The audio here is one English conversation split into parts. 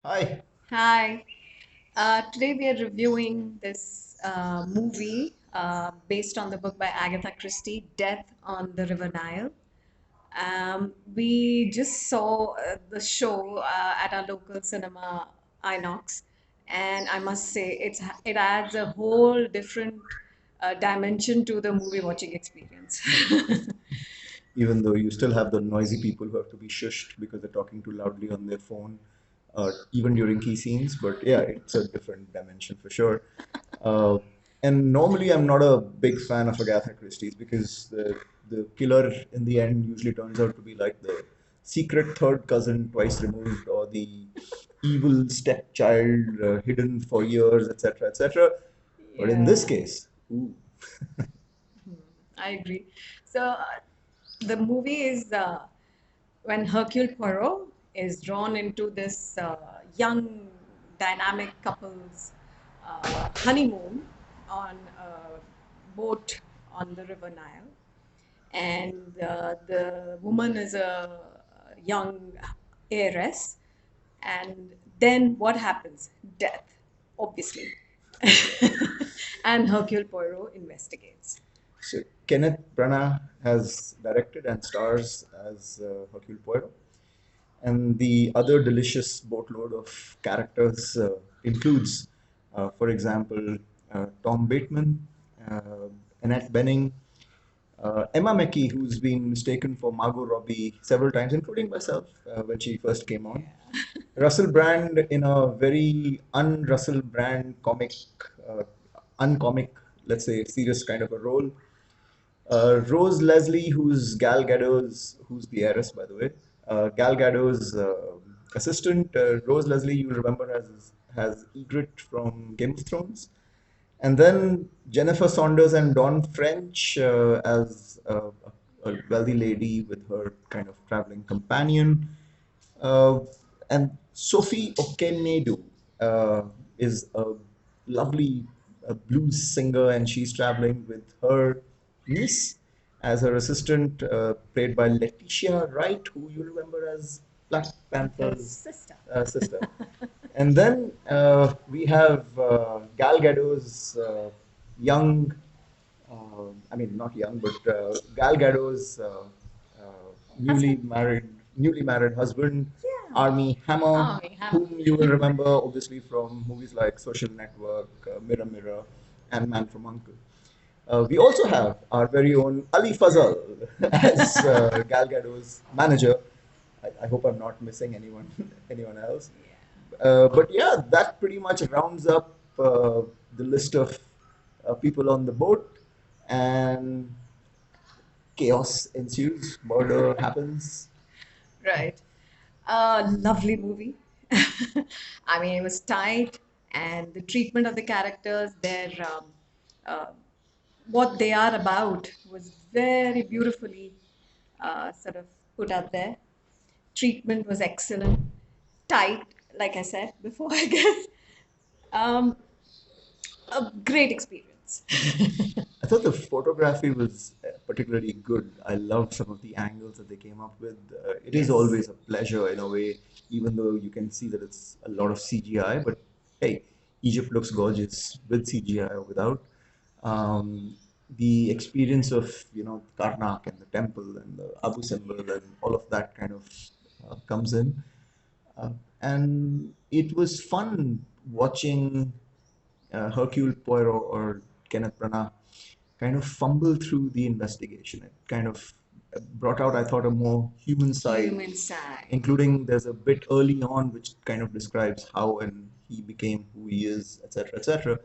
Hi. Hi. Today we are reviewing this movie based on the book by Agatha Christie, Death on the River Nile. We just saw the show at our local cinema, Inox, and I must say it adds a whole different dimension to the movie watching experience. Even though you still have the noisy people who have to be shushed because they're talking too loudly on their phone, even during key scenes. But yeah, it's a different dimension for sure. Uh, and normally, I'm not a big fan of Agatha Christie's because the killer in the end usually turns out to be like the secret third cousin twice removed or the evil stepchild hidden for years, etc., etc. But in this Yeah. case, ooh, I agree. So the movie is when Hercule Poirot is drawn into this young, dynamic couple's honeymoon on a boat on the River Nile, and the woman is a young heiress, and then what happens? Death, obviously. And Hercule Poirot investigates. so Kenneth Branagh has directed and stars as Hercule Poirot, and the other delicious boatload of characters includes, for example, Tom Bateman, Annette Bening, Emma Mackey, who's been mistaken for Margot Robbie several times, including myself when she first came on. Russell Brand in a very un-Russell Brand comic, uh, uncomic, let's say, serious kind of a role. Rose Leslie, who's the heiress, by the way, Gal Gadot's assistant. Rose Leslie, you remember has Ygritte from Game of Thrones, and then Jennifer Saunders and Dawn French as a wealthy lady with her kind of traveling companion. Uh, and Sophie Okenedu uh, is a lovely blues singer, and she's traveling with her niece as her assistant, played by Letitia Wright, who you remember as Black The Panther's sister. sister. And then we have Gal Gadot's young, I mean, not young, but Gal Gadot's Husband? newly married husband, Yeah. Armie Hammer, Oh, we have. whom you will remember obviously from movies like Social Network, Mirror Mirror, and Man from Uncle. We also have our very own Ali Fazal as Gal Gadot's manager. I hope I'm not missing anyone else. But yeah, that pretty much rounds up the list of people on the boat, and chaos ensues, murder happens. Right. Lovely movie. I mean, it was tight, and the treatment of the characters, uh, what they are about, was very beautifully sort of put out there. Treatment was excellent. Tight, like I said before, I guess. Um, a great experience. I thought the photography was particularly good. I loved some of the angles that they came up with. It is Yes. always a pleasure in a way, even though you can see that it's a lot of CGI. But hey, Egypt looks gorgeous with CGI or without. The experience of Karnak and the temple and the Abu symbol and all of that kind of comes in. Uh, and it was fun watching Hercule Poirot or Kenneth Branagh kind of fumble through the investigation. It kind of brought out, I thought, a more human side, Human side. including there's a bit early on which kind of describes how and he became who he is, etc., etc.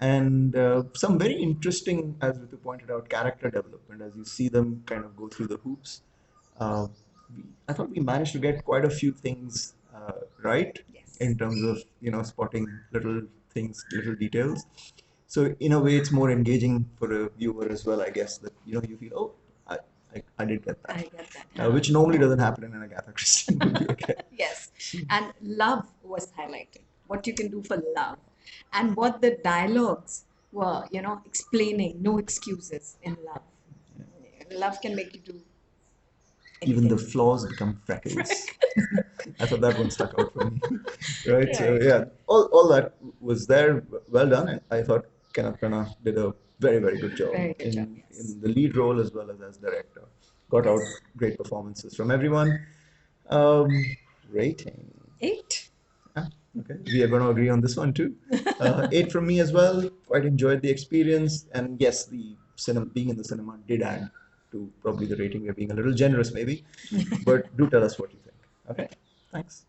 And some very interesting, as Ritu pointed out, character development as you see them kind of go through the hoops. Uh, I thought we managed to get quite a few things right Yes. in terms of spotting little things, little details. So in a way, it's more engaging for a viewer as well, I guess. That you feel, oh, I, I did get I that, get that. Huh? which normally doesn't happen in an Agatha Christie movie. Okay. Yes. And love was highlighted. What you can do for love. And what the dialogues were, explaining no excuses in love. Love can make you do even the Anything. flaws become freckles. I thought that one stuck out for me. Right. So Right. yeah, all that was there. Well done. I thought Kenneth Branagh did a very good job Very good job, yes. in the lead role as well as director. Got out Yes. great performances from everyone. Um, Rating. 8. Ah, okay, we are going to agree on this one too. Eight from me as well. Quite enjoyed the experience, and yes, the cinema being in the cinema did add to probably the rating. We're being a little generous, maybe, but do tell us what you think. Okay, thanks.